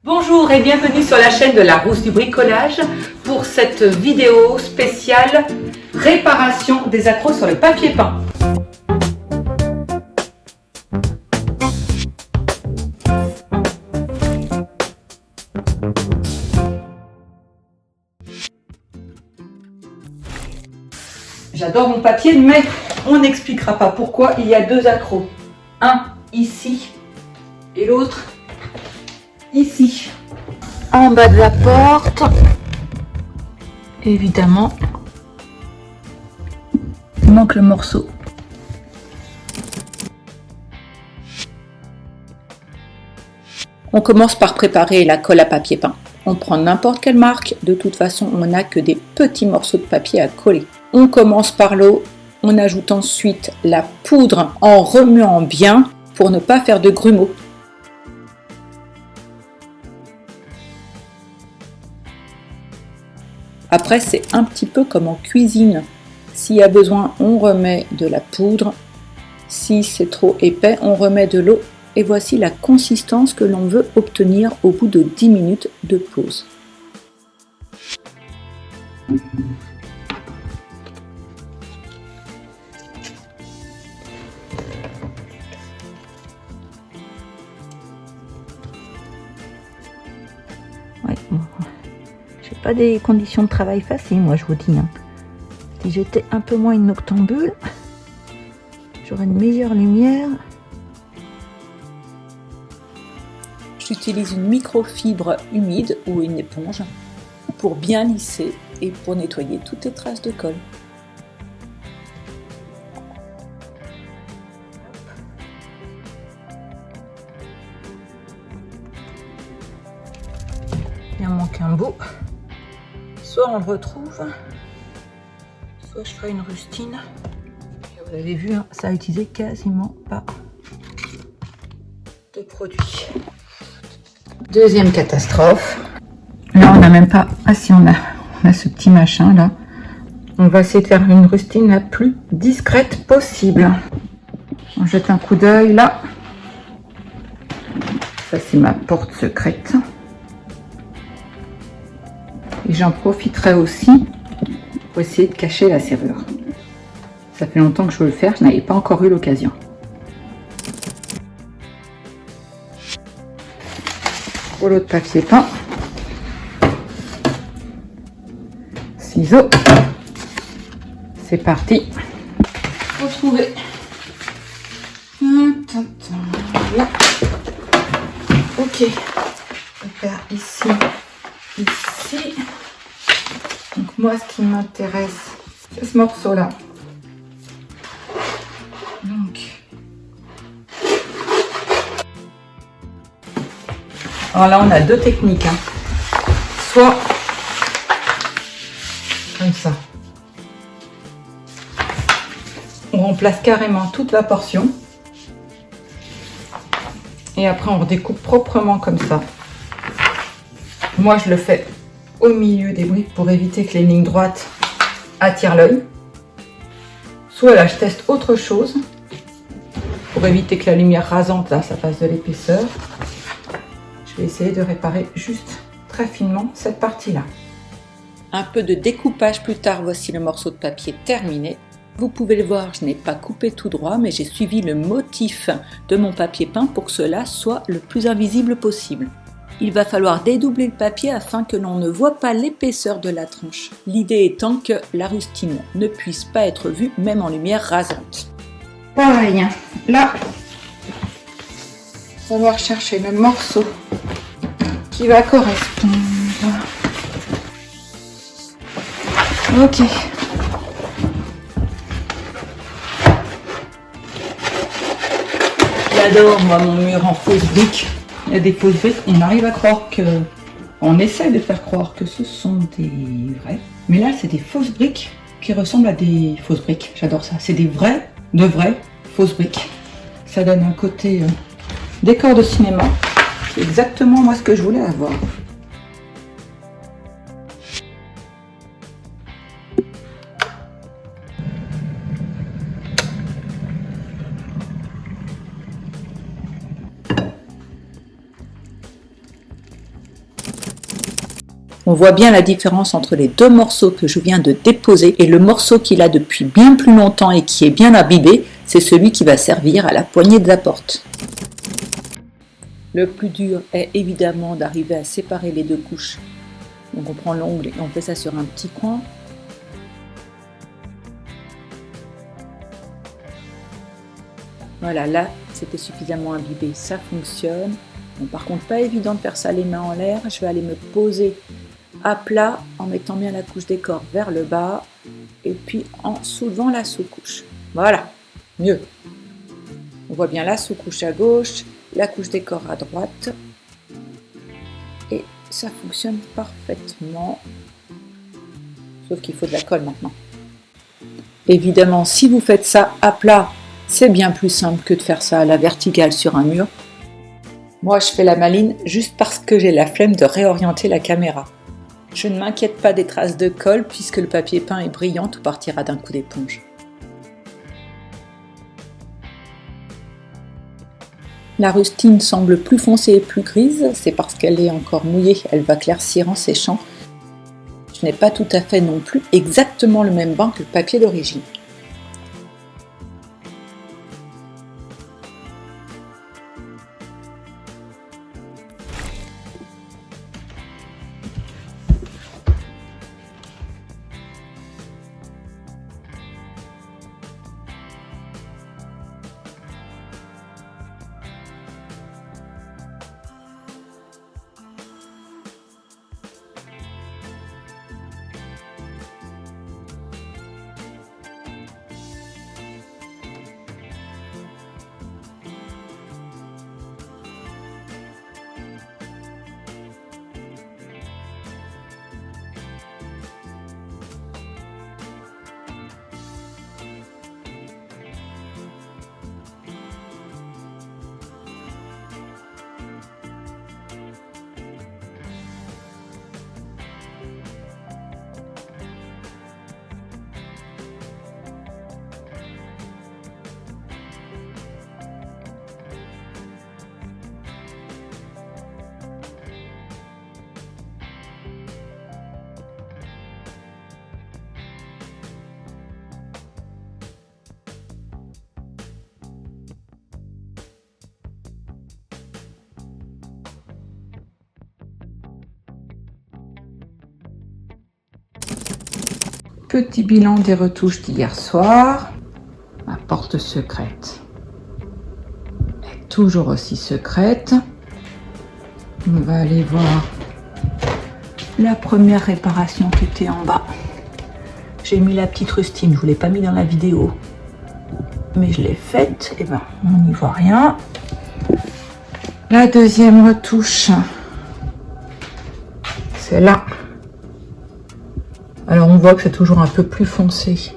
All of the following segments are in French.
Bonjour et bienvenue sur la chaîne de la Rousse du bricolage pour cette vidéo spéciale réparation des accros sur le papier peint. J'adore mon papier, mais on n'expliquera pas pourquoi il y a deux accros. Un ici et l'autre ici. En bas de la porte, évidemment, il manque le morceau. On commence par préparer la colle à papier peint. On prend n'importe quelle marque, de toute façon on n'a que des petits morceaux de papier à coller. On commence par l'eau, on ajoute ensuite la poudre en remuant bien pour ne pas faire de grumeaux. Après, c'est un petit peu comme en cuisine. S'il y a besoin, on remet de la poudre. Si c'est trop épais, on remet de l'eau. Et voici la consistance que l'on veut obtenir au bout de 10 minutes de pause. Ouais, bon. J'ai pas des conditions de travail faciles, moi je vous dis. Si j'étais un peu moins une noctambule, j'aurais une meilleure lumière. J'utilise une microfibre humide ou une éponge pour bien lisser et pour nettoyer toutes les traces de colle. Il en manque un bout. Soit on le retrouve, soit je ferai une rustine. Et vous avez vu, ça a utilisé quasiment pas de produit. Deuxième catastrophe. Là, on n'a même pas... Ah si, on a ce petit machin là. On va essayer de faire une rustine la plus discrète possible. On jette un coup d'œil là. Ça, c'est ma porte secrète. Et j'en profiterai aussi pour essayer de cacher la serrure. Ça fait longtemps que je veux le faire, je n'avais pas encore eu l'occasion. Rouleau de papier peint. Ciseaux. C'est parti. Retrouver. Là. Ok. Je vais faire ici. Ici. Donc moi ce qui m'intéresse c'est ce morceau là. Donc alors là on a deux techniques. Soit comme ça. On remplace carrément toute la portion. Et après on redécoupe proprement comme ça. Moi, je le fais au milieu des briques pour éviter que les lignes droites attirent l'œil. Soit là, je teste autre chose pour éviter que la lumière rasante, là, ça fasse de l'épaisseur. Je vais essayer de réparer juste très finement cette partie-là. Un peu de découpage plus tard, voici le morceau de papier terminé. Vous pouvez le voir, je n'ai pas coupé tout droit, mais j'ai suivi le motif de mon papier peint pour que cela soit le plus invisible possible. Il va falloir dédoubler le papier afin que l'on ne voit pas l'épaisseur de la tranche. L'idée étant que la rustine ne puisse pas être vue même en lumière rasante. Pareil, là, on va chercher le morceau qui va correspondre. Ok. J'adore moi mon mur en fausse brique. Il y a des fausses briques, on arrive à croire que... On essaie de faire croire que ce sont des vrais. Mais là, c'est des fausses briques qui ressemblent à des fausses briques. J'adore ça. C'est des vraies, de vraies fausses briques. Ça donne un côté décor de cinéma. C'est exactement moi ce que je voulais avoir. On voit bien la différence entre les deux morceaux que je viens de déposer et le morceau qu'il a depuis bien plus longtemps et qui est bien abîmé, c'est celui qui va servir à la poignée de la porte. Le plus dur est évidemment d'arriver à séparer les deux couches. Donc on prend l'ongle et on fait ça sur un petit coin. Voilà, là c'était suffisamment imbibé, ça fonctionne. Bon, par contre, pas évident de faire ça les mains en l'air. Je vais aller me poser à plat en mettant bien la couche décor vers le bas et puis en soulevant la sous-couche. Voilà, mieux. On voit bien la sous-couche à gauche, la couche décor à droite et ça fonctionne parfaitement. Sauf qu'il faut de la colle maintenant. Évidemment, si vous faites ça à plat, c'est bien plus simple que de faire ça à la verticale sur un mur. Moi, je fais la maline juste parce que j'ai la flemme de réorienter la caméra. Je ne m'inquiète pas des traces de colle puisque le papier peint est brillant, tout partira d'un coup d'éponge. La rustine semble plus foncée et plus grise, c'est parce qu'elle est encore mouillée, elle va claircir en séchant. Je n'ai pas tout à fait non plus exactement le même bain que le papier d'origine. Petit bilan des retouches d'hier soir. Ma porte secrète est toujours aussi secrète. On va aller voir la première réparation qui était en bas. J'ai mis la petite rustine, je ne vous l'ai pas mis dans la vidéo, mais je l'ai faite. Et ben, on n'y voit rien. La deuxième retouche, c'est là. Alors on voit que c'est toujours un peu plus foncé.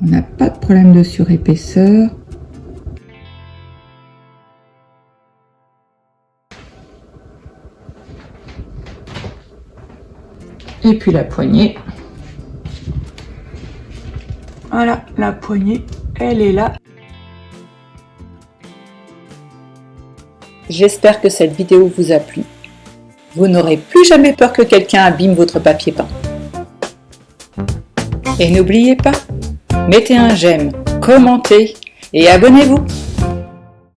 On n'a pas de problème de surépaisseur. Et puis la poignée. Voilà, la poignée, elle est là. J'espère que cette vidéo vous a plu. Vous n'aurez plus jamais peur que quelqu'un abîme votre papier peint. Et n'oubliez pas, mettez un j'aime, commentez et abonnez-vous.